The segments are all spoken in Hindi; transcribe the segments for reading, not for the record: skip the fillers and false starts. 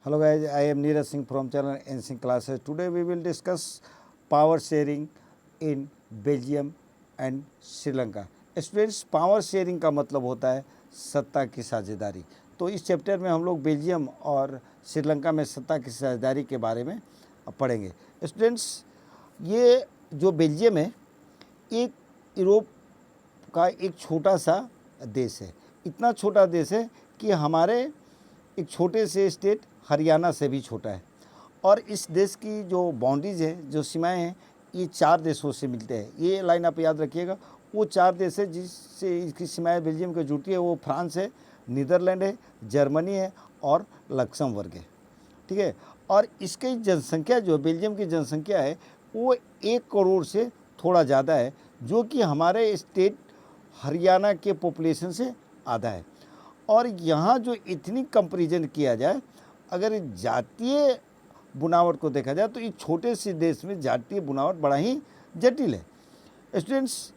Hello guys, I am Neeraj Singh from channel NSync Classes. Today we will discuss power sharing in Belgium and Sri Lanka. Students, power sharing का मतलब होता है सत्ता की साझेदारी। तो इस चैप्टर में हम लोग बेल्जियम और श्रीलंका में सत्ता की साझेदारी के बारे में पढ़ेंगे। स्टूडेंट्स, ये जो बेल्जियम है एक यूरोप का एक छोटा सा देश है। इतना छोटा देश है कि हमारे एक छोटे से स्टेट हरियाणा से भी छोटा है। और इस देश की जो बाउंड्रीज है, जो सीमाएं हैं, ये 4 देशों से मिलते हैं। ये लाइन आप याद रखिएगा। वो 4 देश है जिससे इसकी सीमाएं बेल्जियम को जुड़ती है। वो फ्रांस है, नीदरलैंड है, जर्मनी है और लक्समबर्ग है। ठीक है। और इसकी जनसंख्या जो बेल्जियम की जनसंख्या है वो 1 करोड़ से थोड़ा ज़्यादा है, जो कि हमारे स्टेट हरियाणा के पॉपुलेशन से आधा है। और यहाँ जो इथनिक कंपैरिजन किया जाए, अगर जातीय बुनावट को देखा जाए तो इस छोटे से देश में जातीय बुनावट बड़ा ही जटिल है। स्टूडेंट्स,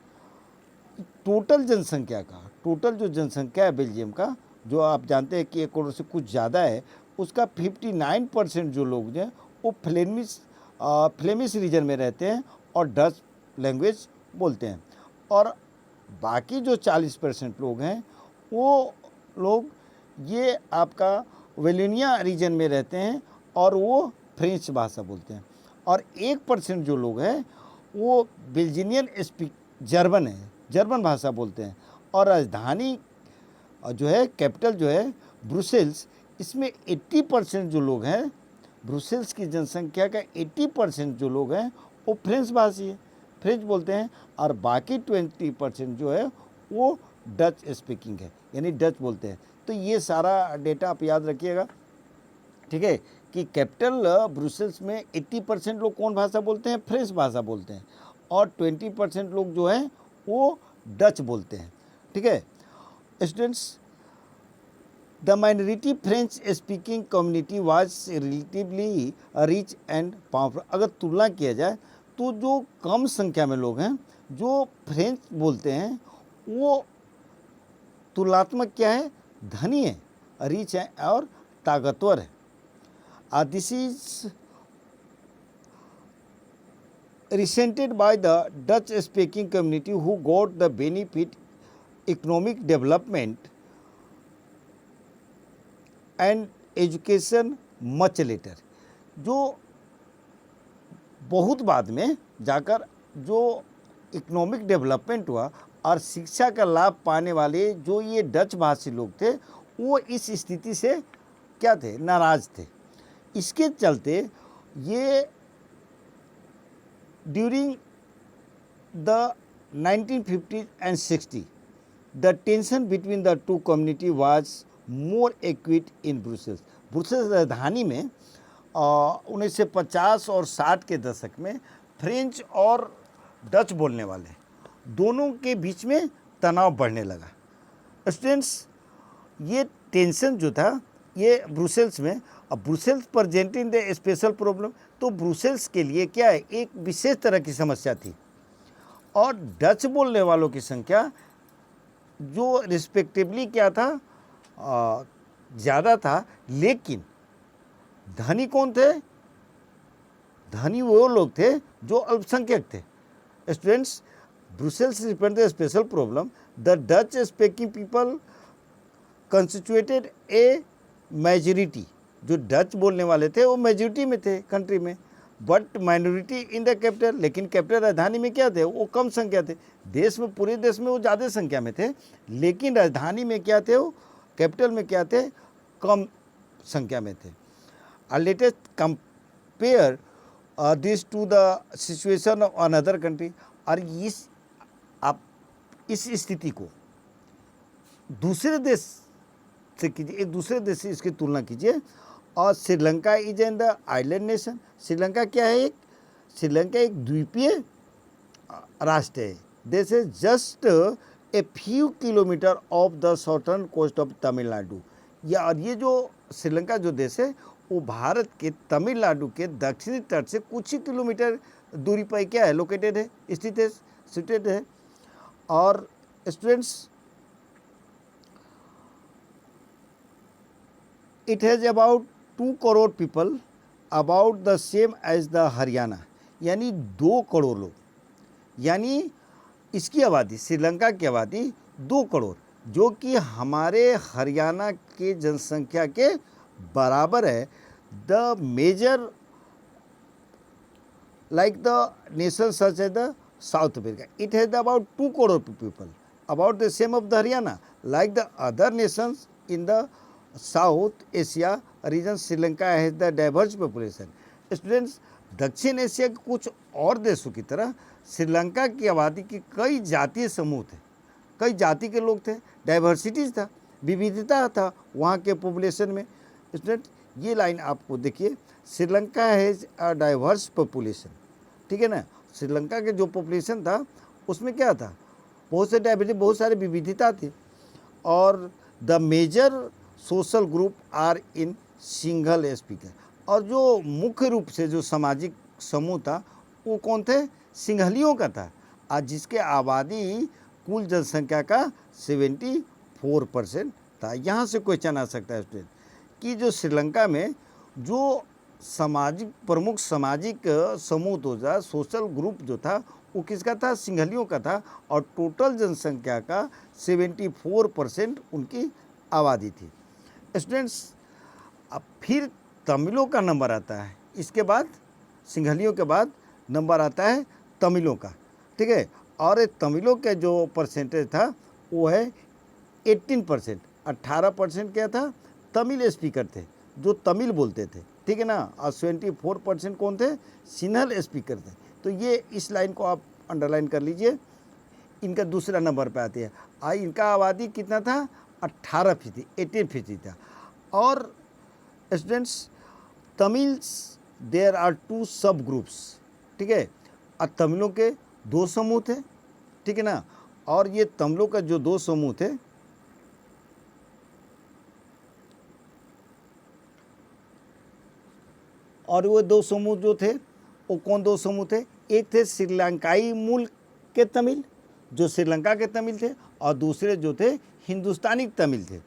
टोटल जो जनसंख्या है बेल्जियम का, जो आप जानते हैं कि 1 करोड़ से कुछ ज़्यादा है, उसका 59% जो लोग हैं वो फ्लेमिश रीजन में रहते हैं और डच लैंग्वेज बोलते हैं। और बाकी जो 40% लोग हैं वो लोग ये आपका वेलोनिया रीजन में रहते हैं और वो फ्रेंच भाषा बोलते हैं। और 1% जो लोग हैं वो बेल्जियन जर्मन भाषा बोलते हैं। और राजधानी जो है, कैपिटल जो है ब्रुसेल्स, इसमें 80% जो लोग हैं, ब्रुसेल्स की जनसंख्या का 80% जो लोग हैं वो फ्रेंच भाषी है, फ्रेंच बोलते हैं। और बाकी 20% जो है वो डच स्पीकिंग है, यानी डच बोलते हैं। तो ये सारा डेटा आप याद रखिएगा। ठीक है, कि कैपिटल ब्रुसेल्स में 80% लोग कौन भाषा बोलते हैं? फ्रेंच भाषा बोलते हैं। और 20% लोग जो हैं वो डच बोलते हैं। ठीक है students, the minority French speaking community was relatively rich and powerful. अगर तुलना किया जाए तो जो कम संख्या में लोग हैं जो फ्रेंच बोलते हैं वो तुलनात्मक क्या है? धनी है, रिच है और ताकतवर है। This is resented by the Dutch speaking community who got the benefit economic development and education much later। जो बहुत बाद में जाकर जो इकोनॉमिक डेवलपमेंट हुआ और शिक्षा का लाभ पाने वाले जो ये डच भाषी लोग थे वो इस स्थिति से क्या थे? नाराज थे। इसके चलते ये during the 1950s and 60s the tension between the two community was more acute in Brussels। Brussels राजधानी में 1950 और 60 के दशक में फ्रेंच और डच बोलने वाले दोनों के बीच में तनाव बढ़ने लगा। स्टूडेंट्स, ये टेंशन जो था ये ब्रुसेल्स में, अब Brussels presenting the special problem, तो ब्रुसेल्स के लिए क्या है? एक विशेष तरह की समस्या थी। और डच बोलने वालों की संख्या जो रिस्पेक्टिवली क्या था? ज़्यादा था। लेकिन धनी कौन थे? धनी वो लोग थे जो अल्पसंख्यक थे। Students, Brussels represent the special problem. The Dutch speaking people constituted A majority. जो डच बोलने वाले थे वो मेजॉरिटी में थे कंट्री में, but minority in the capital. लेकिन कैपिटल राजधानी में क्या थे? वो कम संख्या थे। देश में, पूरे देश में वो ज़्यादा संख्या में थे, लेकिन राजधानी में क्या थे? वो कैपिटल में क्या थे? कम संख्या में थे। Latest compare this to the situation of another country. और आप इस स्थिति को दूसरे देश से कीजिए, एक दूसरे देश से इसकी तुलना कीजिए। और Sri Lanka is an the island nation. Sri Lanka क्या है? श्रीलंका एक द्वीपीय राष्ट्र है। This is just a few kilometre of the southern coast of Tamil Nadu. और ये जो श्रीलंका जो देश है वो भारत के तमिलनाडु के दक्षिणी तट से कुछ ही किलोमीटर दूरी पर क्या है? लोकेटेड है, स्थित है, सिटेड है। और students, it has about 2 crore people about the same as the Haryana, यानी 2 करोड़ लोग, यानी इसकी आबादी, श्रीलंका की आबादी 2 करोड़, जो कि हमारे हरियाणा के जनसंख्या के बराबर है। The major like the nations such as the South America, it has about 2 crore people, about the same of the Haryana. Like the other nations in the South Asia region, Sri Lanka has the diverse population. Students, दक्षिण एशिया के कुछ और देशों की तरह श्रीलंका की आबादी की कई जातीय समूह थे, कई जाति के लोग थे, डाइवर्सिटीज था, विविधता था वहाँ के पॉपुलेशन में। स्टूडेंट, ये लाइन आपको देखिए, Sri Lanka has a diverse population, ठीक है ना। श्रीलंका के जो पॉपुलेशन था उसमें क्या था, बहुत से डाइवर्सिटी, बहुत सारी विविधता थी। और the major social group are in single speaker, और जो मुख्य रूप से जो सामाजिक समूह था वो कौन थे, सिंहलियों का था, आज जिसके आबादी कुल जनसंख्या का 74% था। यहाँ से क्वेश्चन आ सकता है स्टूडेंट कि जो श्रीलंका में जो सामाजिक प्रमुख सामाजिक समूह तो था, सोशल ग्रुप जो था वो किसका था, सिंहलियों का था, और टोटल जनसंख्या का 74% उनकी आबादी थी। स्टूडेंट्स, अब फिर तमिलों का नंबर आता है, इसके बाद सिंहलियों के बाद नंबर आता है तमिलों का, ठीक है। और तमिलों का जो परसेंटेज था वो है 18%, 18% क्या था, तमिल स्पीकर थे जो तमिल बोलते थे, ठीक है ना, और 74% कौन थे, सिन्हल स्पीकर थे। तो ये इस लाइन को आप अंडरलाइन कर लीजिए। इनका दूसरा नंबर पे आती है, इनका आबादी कितना था, 18%, 18% था। और स्टूडेंट्स, तमिल्स देयर आर 2 सब ग्रुप्स, ठीक है, और तमिलों के 2 समूह थे, ठीक है ना। और ये तमिलों का जो 2 समूह थे, और वो 2 समूह जो थे वो कौन 2 समूह थे, एक थे श्रीलंकाई मूल के तमिल जो श्रीलंका के तमिल थे, और दूसरे जो थे हिंदुस्तानी तमिल थे,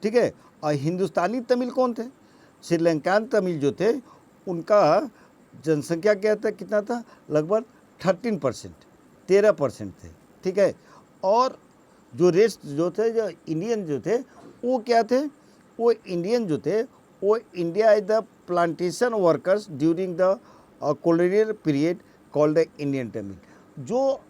ठीक है। और हिंदुस्तानी तमिल कौन थे, श्रीलंकान तमिल जो थे उनका जनसंख्या क्या था, कितना था, लगभग 13%, 13% थे, ठीक है। और जो रेस्ट जो थे, जो इंडियन जो थे वो क्या थे, वो इंडियन जो थे वो India is the plantation workers during the colonial period called the Indian Tamil, जो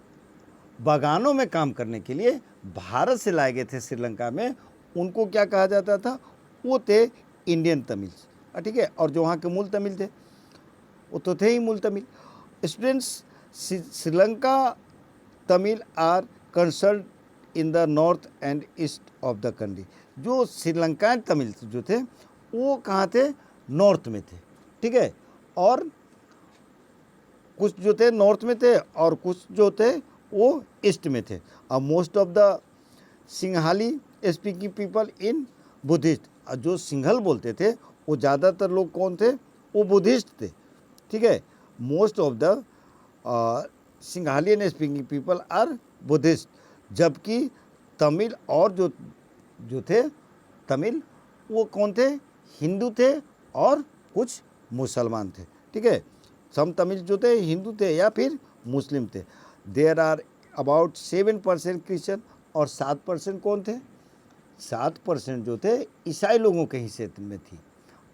बागानों में काम करने के लिए भारत से लाए गए थे श्रीलंका में, उनको क्या कहा जाता था, वो थे इंडियन तमिल, ठीक है। और जो वहाँ के मूल तमिल थे वो तो थे ही मूल Tamil. Students, Sri Lanka Tamil are concern in the north and east of the country, जो श्रीलंका तमिल जो थे वो कहाँ थे, नॉर्थ में थे, ठीक है। और कुछ जो थे नॉर्थ में थे और कुछ जो थे वो ईस्ट में थे। और most of the Singhali speaking people in Buddhist, जो सिंघल बोलते थे वो ज़्यादातर लोग कौन थे, वो बुद्धिस्ट थे, ठीक है। Most of the Sinhalese speaking people are Buddhist, जबकि तमिल और जो थे तमिल वो कौन थे, हिंदू थे और कुछ मुसलमान थे, ठीक है। सम तमिल जो थे हिंदू थे या फिर मुस्लिम थे। देयर आर अबाउट 7% क्रिश्चियन, और 7% कौन थे, 7% जो थे ईसाई लोगों के हिस्से में थी।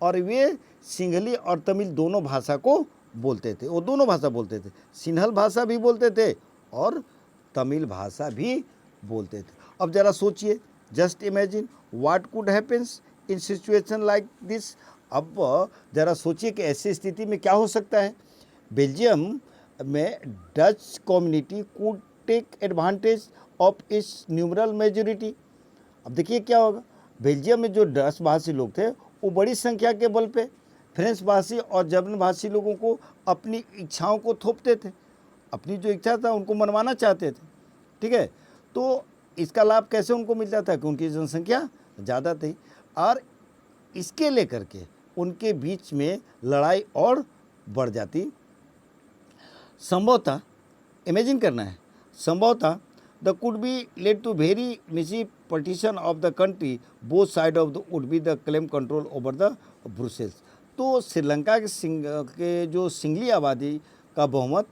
और वे सिंहली और तमिल दोनों भाषा को बोलते थे, वो दोनों भाषा बोलते थे, सिन्हल भाषा भी बोलते थे और तमिल भाषा भी बोलते थे। अब ज़रा सोचिए, just imagine what could happens in situation like this. अब ज़रा सोचिए कि ऐसी स्थिति में क्या हो सकता है। बेल्जियम में Dutch community could take advantage of इस न्यूमरल मेजोरिटी। अब देखिए क्या होगा, बेल्जियम में जो डच भाषी लोग थे वो बड़ी संख्या के बल पे फ्रेंच भाषी और जर्मन भाषी लोगों को अपनी इच्छाओं को थोपते थे, अपनी जो इच्छा था उनको मनवाना चाहते थे, ठीक है। तो इसका लाभ कैसे उनको मिलता था कि उनकी जनसंख्या ज़्यादा थी, और इसके लेकर के उनके बीच में लड़ाई और बढ़ जाती। संभवतः इमेजिन करना है, संभवतः The could be led to very messy partition of the country. Both side of the would be the claim control over the Brussels. तो श्रीलंका के जो सिंगली आबादी का बहुमत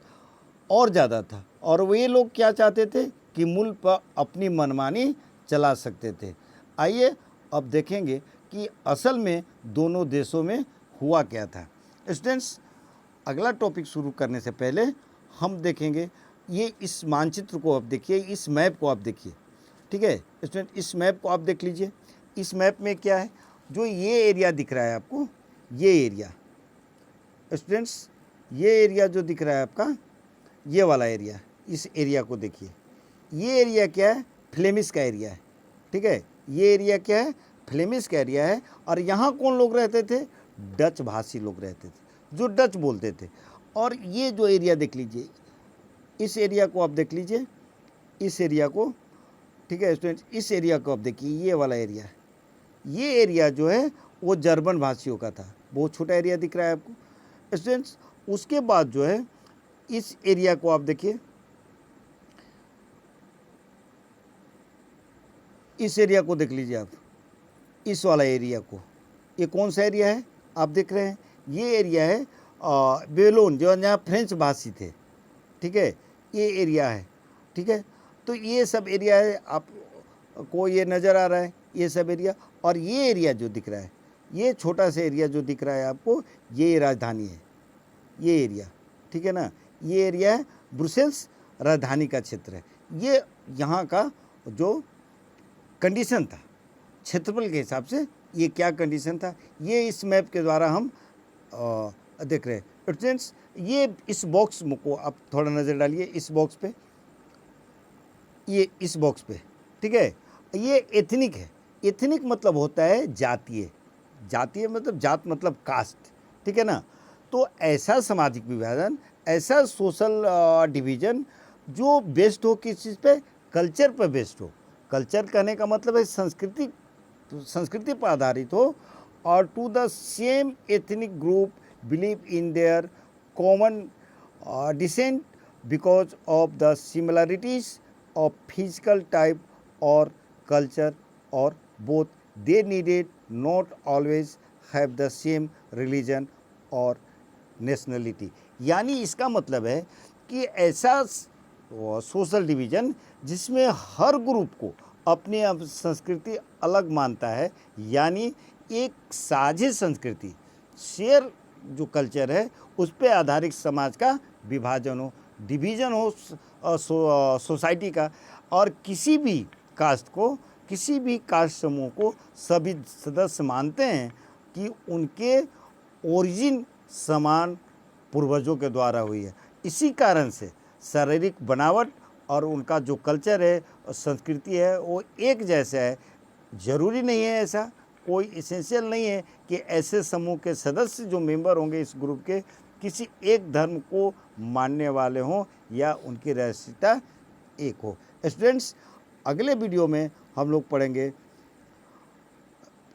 और ज़्यादा था और वे लोग क्या चाहते थे कि मुल्क पर अपनी मनमानी चला सकते थे। आइए अब देखेंगे कि असल में दोनों देशों में हुआ क्या था। स्टूडेंट्स, अगला टॉपिक शुरू करने से पहले हम देखेंगे ये इस मानचित्र को आप देखिए, इस मैप को आप देखिए, ठीक है स्टूडेंट, इस मैप को आप देख लीजिए। इस मैप में क्या है, जो ये एरिया दिख रहा है आपको, ये एरिया स्टूडेंट्स, ये एरिया जो दिख रहा है आपका, ये वाला एरिया, इस एरिया को देखिए। ये एरिया क्या है, फ्लेमिश का एरिया है, ठीक है। ये एरिया क्या है, फ्लेमिश का एरिया है। और यहाँ कौन लोग रहते थे, डच भाषी लोग रहते थे जो डच बोलते थे। और ये जो एरिया देख लीजिए, इस एरिया को आप देख लीजिए, इस एरिया को, ठीक है स्टूडेंट्स, इस एरिया को आप देखिए, ये वाला एरिया, ये एरिया जो है वो जर्मन भाषियों का था। बहुत छोटा एरिया दिख रहा है आपको स्टूडेंट्स। उसके बाद जो है इस एरिया को आप देखिए, इस एरिया को देख लीजिए आप, इस वाला एरिया को। ये कौन सा एरिया है आप देख रहे हैं, ये एरिया है बेलोन, जो यहाँ फ्रेंच भाषी थे, ठीक है, ये एरिया है, ठीक है। तो ये सब एरिया है, आपको ये नज़र आ रहा है, ये सब एरिया। और ये एरिया जो दिख रहा है, ये छोटा सा एरिया जो दिख रहा है आपको, ये राजधानी है, ये एरिया, ठीक है ना। ये एरिया है ब्रुसेल्स, राजधानी का क्षेत्र है। ये यहाँ का जो कंडीशन था क्षेत्रफल के हिसाब से, ये क्या कंडीशन था, ये इस मैप के द्वारा हम देख रहे हैं स्टूडेंट्स। ये इस बॉक्स को आप थोड़ा नज़र डालिए, इस बॉक्स पे, ये इस बॉक्स पे, ठीक है। ये एथनिक है, एथनिक मतलब होता है जातीय, जातीय मतलब जात मतलब कास्ट, ठीक है ना। तो ऐसा सामाजिक विभाजन, ऐसा सोशल डिवीज़न जो बेस्ड हो किस चीज़ पे, कल्चर पर बेस्ड हो। कल्चर कहने का मतलब है संस्कृति पर आधारित हो। और to the same ethnic group believe in their common descent because of the similarities of physical type और कल्चर और both they needed not always have the same religion और नेशनलिटी। यानी इसका मतलब है कि ऐसा सोशल डिवीज़न जिसमें हर ग्रुप को अपनी संस्कृति अलग मानता है, यानी एक साझी संस्कृति, शेयर जो कल्चर है उस पर आधारित समाज का विभाजन हो, डिवीज़न हो सोसाइटी का। और किसी भी कास्ट को, किसी भी कास्ट समूह को सभी सदस्य मानते हैं कि उनके ओरिजिन समान पूर्वजों के द्वारा हुई है। इसी कारण से शारीरिक बनावट और उनका जो कल्चर है और संस्कृति है वो एक जैसा है। ज़रूरी नहीं है, ऐसा कोई इसेंशियल नहीं है कि ऐसे समूह के सदस्य जो मेंबर होंगे इस ग्रुप के किसी एक धर्म को मानने वाले हों या उनकी राष्ट्रीयता एक हो। स्टूडेंट्स, अगले वीडियो में हम लोग पढ़ेंगे,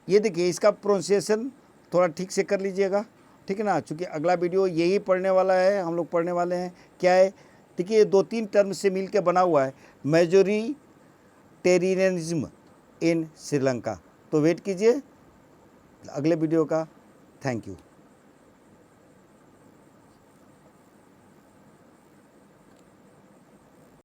ये देखिए इसका प्रोनाउंसिएशन थोड़ा ठीक से कर लीजिएगा, ठीक है ना, चूँकि अगला वीडियो यही पढ़ने वाला है, हम लोग पढ़ने वाले हैं। क्या है, देखिए 2-3 टर्म से मिल के बना हुआ है, मेजोरिटेरियनिज्म इन श्रीलंका। तो वेट कीजिए अगले वीडियो का। Thank you.